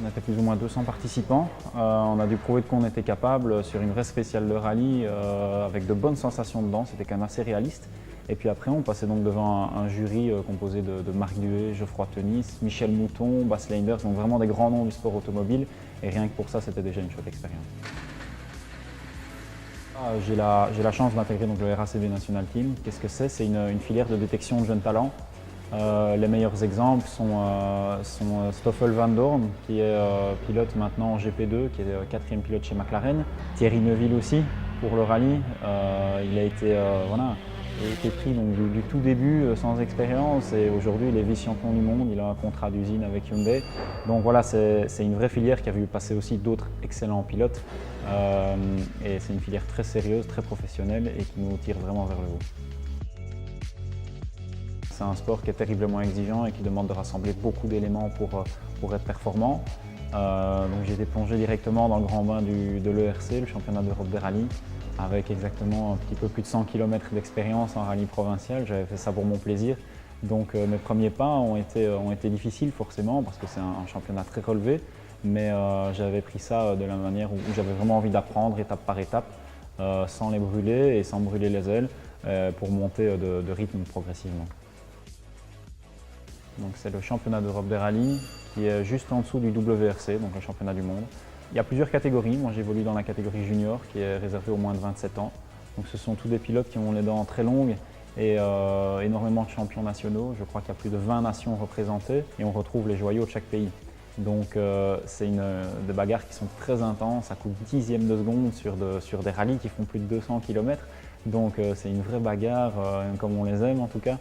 On était plus ou moins 200 participants. On a dû prouver qu'on était capable sur une vraie spéciale de rallye avec de bonnes sensations dedans. C'était quand même assez réaliste. Et puis après, on passait donc devant un jury composé de Marc Duhay, Geoffroy Tenis, Michel Mouton, Bas Leinders, donc vraiment des grands noms du sport automobile. Et rien que pour ça, c'était déjà une chouette expérience. J'ai la chance d'intégrer donc le RACB National Team. Qu'est-ce que c'est? C'est une filière de détection de jeunes talents. Les meilleurs exemples sont Stoffel Van Dorn, qui est pilote maintenant en GP2, qui est quatrième pilote chez McLaren. Thierry Neuville aussi, pour le rallye. Il a été pris donc, du tout début sans expérience et aujourd'hui il est vice-champion du monde, il a un contrat d'usine avec Hyundai. Donc voilà, c'est une vraie filière qui a vu passer aussi d'autres excellents pilotes et c'est une filière très sérieuse, très professionnelle et qui nous tire vraiment vers le haut. C'est un sport qui est terriblement exigeant et qui demande de rassembler beaucoup d'éléments pour être performant. Donc j'ai été plongé directement dans le grand bain de l'ERC, le championnat d'Europe des rallyes, avec exactement un petit peu plus de 100 km d'expérience en rallye provincial. J'avais fait ça pour mon plaisir. Donc mes premiers pas ont été difficiles forcément parce que c'est un championnat très relevé. Mais j'avais pris ça de la manière où j'avais vraiment envie d'apprendre étape par étape, sans les brûler et sans brûler les ailes, pour monter de rythme progressivement. C'est le championnat d'Europe des rallyes qui est juste en dessous du WRC, donc le championnat du monde. Il y a plusieurs catégories. Moi j'évolue dans la catégorie junior qui est réservée aux moins de 27 ans. Donc ce sont tous des pilotes qui ont les dents très longues et énormément de champions nationaux. Je crois qu'il y a plus de 20 nations représentées et on retrouve les joyaux de chaque pays. Donc c'est des bagarres qui sont très intenses, à coups de dixièmes de seconde sur des rallyes qui font plus de 200 km. Donc c'est une vraie bagarre, comme on les aime en tout cas.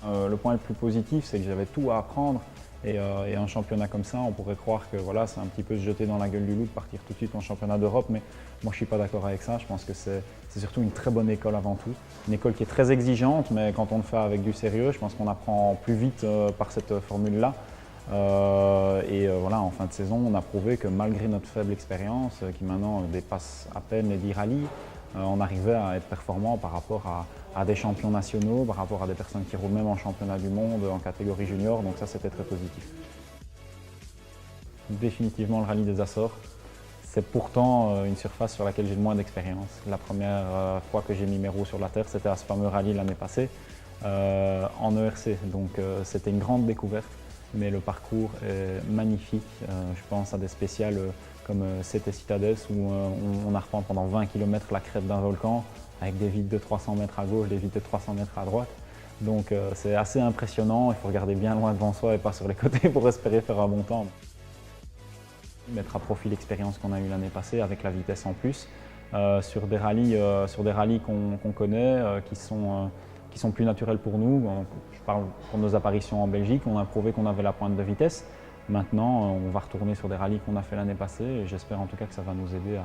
Le point le plus positif, c'est que j'avais tout à apprendre et un championnat comme ça, on pourrait croire que voilà, c'est un petit peu se jeter dans la gueule du loup de partir tout de suite en championnat d'Europe, mais moi je ne suis pas d'accord avec ça. Je pense que c'est surtout une très bonne école avant tout. Une école qui est très exigeante, mais quand on le fait avec du sérieux, je pense qu'on apprend plus vite par cette formule-là. Voilà, en fin de saison, on a prouvé que malgré notre faible expérience, qui maintenant dépasse à peine les 10 rallyes, on arrivait à être performant par rapport à des champions nationaux, par rapport à des personnes qui roulent même en championnat du monde, en catégorie junior, donc ça c'était très positif. Définitivement le rallye des Açores. C'est pourtant une surface sur laquelle j'ai le moins d'expérience. La première fois que j'ai mis mes roues sur la terre, c'était à ce fameux rallye l'année passée, en ERC, donc c'était une grande découverte. Mais le parcours est magnifique. Je pense à des spéciales comme Sete Citadels où on arpente pendant 20 km la crête d'un volcan avec des vides de 300 mètres à gauche, des vides de 300 mètres à droite. Donc c'est assez impressionnant, il faut regarder bien loin devant soi et pas sur les côtés pour espérer faire un bon temps. Mettre à profit l'expérience qu'on a eue l'année passée avec la vitesse en plus sur des rallyes qu'on connaît, qui sont plus naturels pour nous. Je parle pour nos apparitions en Belgique, on a prouvé qu'on avait la pointe de vitesse. Maintenant, on va retourner sur des rallyes qu'on a fait l'année passée et j'espère en tout cas que ça va nous aider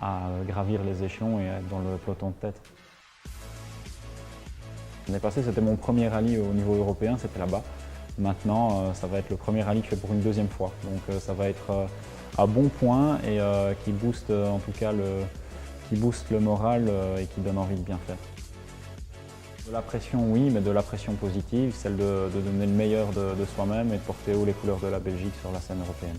à gravir les échelons et à être dans le peloton de tête. L'année passée, c'était mon premier rallye au niveau européen, c'était là-bas. Maintenant, ça va être le premier rallye que je fais pour une deuxième fois. Donc ça va être à bon point et qui booste en tout cas le moral et qui donne envie de bien faire. De la pression, oui, mais de la pression positive, celle de donner le meilleur de soi-même et de porter haut les couleurs de la Belgique sur la scène européenne.